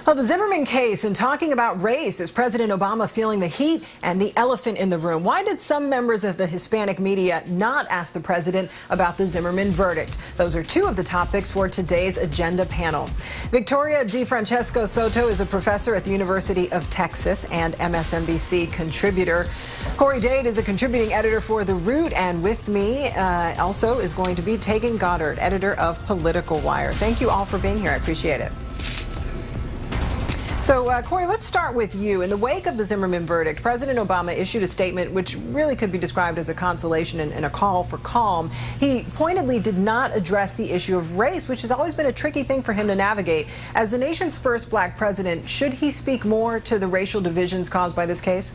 Well, the Zimmerman case and talking about race, is President Obama feeling the heat and the elephant in the room? Why did some members of the Hispanic media not ask the president about the Zimmerman verdict? Those are two of the topics for today's agenda panel. Victoria DeFrancesco Soto is a professor at the University of Texas and MSNBC contributor. Corey Dade is a contributing editor for The Root, and with me also is going to be Taegan Goddard, editor of Political Wire. Thank you all for being here. I appreciate it. So, Corey, let's start with you. In the wake of the Zimmerman verdict, President Obama issued a statement which really could be described as a consolation and a call for calm. He pointedly did not address the issue of race, which has always been a tricky thing for him to navigate. As the nation's first black president, should he speak more to the racial divisions caused by this case?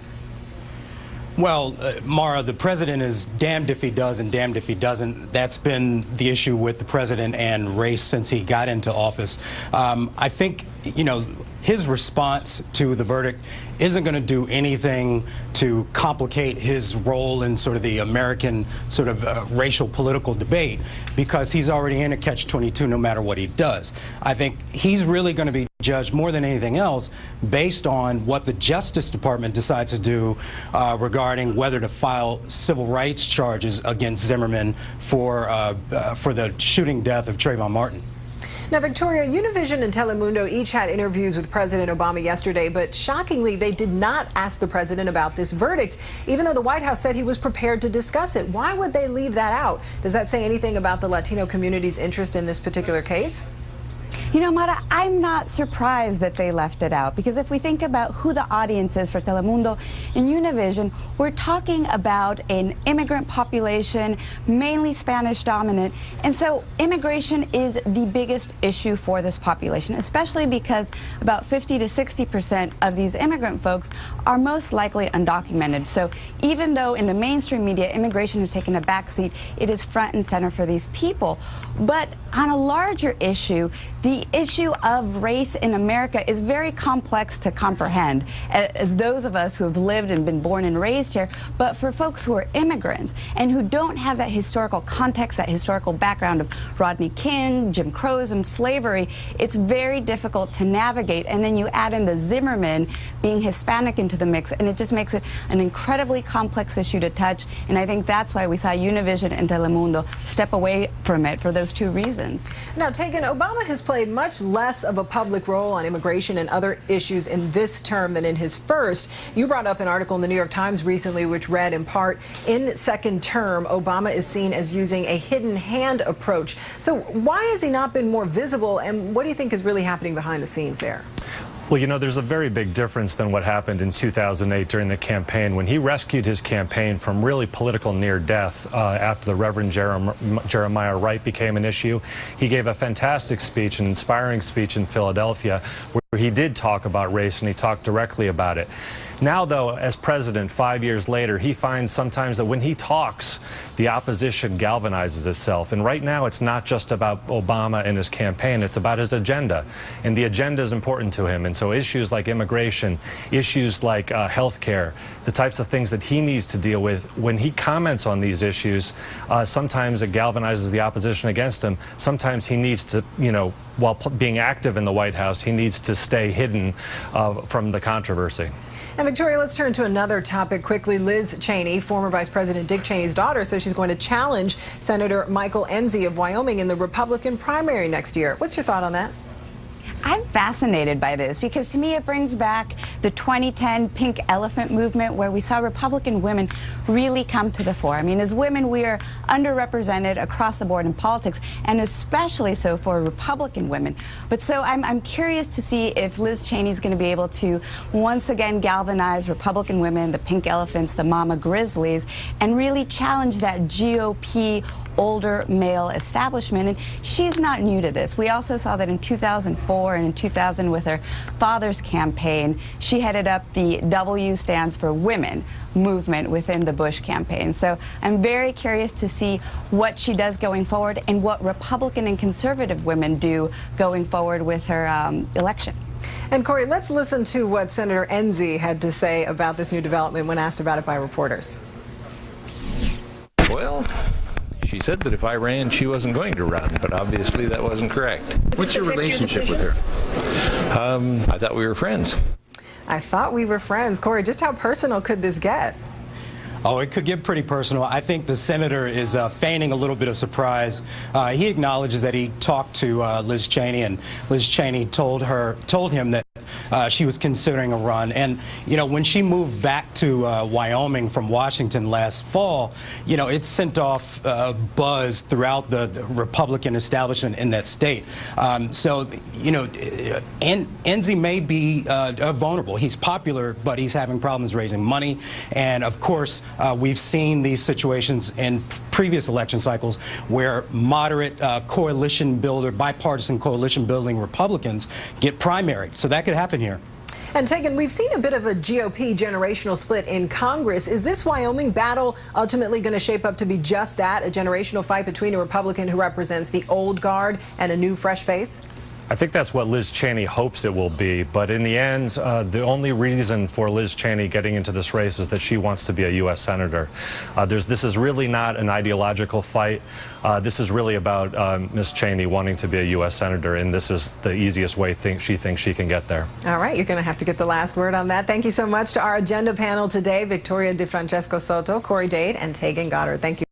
Well, Mara, the president is damned if he does and damned if he doesn't. That's been the issue with the president and race since he got into office. I think, you know, his response to the verdict isn't going to do anything to complicate his role in sort of the American sort of racial political debate, because he's already in a catch-22 no matter what he does. I think he's really going to be judged more than anything else based on what the Justice Department decides to do regarding whether to file civil rights charges against Zimmerman for the shooting death of Trayvon Martin. Now, Victoria, Univision and Telemundo each had interviews with President Obama yesterday, but shockingly, they did not ask the president about this verdict, even though the White House said he was prepared to discuss it. Why would they leave that out? Does that say anything about the Latino community's interest in this particular case? You know, Mara, I'm not surprised that they left it out, because if we think about who the audience is for Telemundo and Univision, we're talking about an immigrant population, mainly Spanish dominant, and so immigration is the biggest issue for this population, especially because about 50 to 60% of these immigrant folks are most likely undocumented. So even though in the mainstream media immigration has taken a backseat, it is front and center for these people. But on a larger issue, the issue of race in America is very complex to comprehend, as those of us who have lived and been born and raised here, but for folks who are immigrants and who don't have that historical context, that historical background of Rodney King, Jim Crowism, slavery, it's very difficult to navigate. And then you add in the Zimmerman being Hispanic into the mix, and it just makes it an incredibly complex issue to touch. And I think that's why we saw Univision and Telemundo step away from it, for those two reasons. Now, Taegan, Obama has played much less of a public role on immigration and other issues in this term than in his first. You brought up an article in the New York Times recently which read, in part, in second term, Obama is seen as using a hidden hand approach. So why has he not been more visible, and what do you think is really happening behind the scenes there? Well, you know, there's a very big difference than what happened in 2008 during the campaign, when he rescued his campaign from really political near death after the Reverend Jeremiah Wright became an issue. He gave a fantastic speech, an inspiring speech in Philadelphia, where he did talk about race, and he talked directly about it. Now, though, as president, 5 years later, he finds sometimes that when he talks, the opposition galvanizes itself. And right now, it's not just about Obama and his campaign, it's about his agenda. And the agenda is important to him. And so issues like immigration, issues like health care, the types of things that he needs to deal with, when he comments on these issues, sometimes it galvanizes the opposition against him. Sometimes he needs to, you know, while being active in the White House, he needs to stay hidden from the controversy. And Victoria, let's turn to another topic quickly. Liz Cheney, former Vice President Dick Cheney's daughter, says she's going to challenge Senator Michael Enzi of Wyoming in the Republican primary next year. What's your thought on that? I'm fascinated by this, because to me it brings back the 2010 pink elephant movement, where we saw Republican women really come to the fore. I mean, as women, we are underrepresented across the board in politics, and especially so for Republican women. But so I'm curious to see if Liz Cheney is going to be able to once again galvanize Republican women, the pink elephants, the mama grizzlies, and really challenge that GOP older male establishment. And she's not new to this. We also saw that in 2004 and in 2000 with her father's campaign, she headed up the W stands for women movement within the Bush campaign. So I'm very curious to see what she does going forward and what Republican and conservative women do going forward with her election. And Corey, let's listen to what Senator Enzi had to say about this new development when asked about it by reporters. Well, She said that if I ran, she wasn't going to run, but obviously that wasn't correct. What's your relationship with her? I thought we were friends. I thought we were friends. Corey, just how personal could this get? Oh, it could get pretty personal. I think the senator is feigning a little bit of surprise. He acknowledges that he talked to Liz Cheney, and Liz Cheney told him that she was considering a run. And, you know, when she moved back to Wyoming from Washington last fall, you know, it sent off buzz throughout the Republican establishment in that state. So, you know, Enzi may be vulnerable. He's popular, but he's having problems raising money. And, of course, we've seen these situations in previous election cycles where moderate coalition builder, bipartisan coalition building Republicans get primaried. So that could happen here. And Taegan, we've seen a bit of a GOP generational split in Congress. Is this Wyoming battle ultimately going to shape up to be just that, a generational fight between a Republican who represents the old guard and a new, fresh face? I think that's what Liz Cheney hopes it will be. But in the end, the only reason for Liz Cheney getting into this race is that she wants to be a U.S. senator. This is really not an ideological fight. This is really about Ms. Cheney wanting to be a U.S. senator, and this is the easiest way she thinks she can get there. All right, you're going to have to get the last word on that. Thank you so much to our agenda panel today, Victoria DeFrancesco Soto, Corey Dade, and Taegan Goddard. Thank you.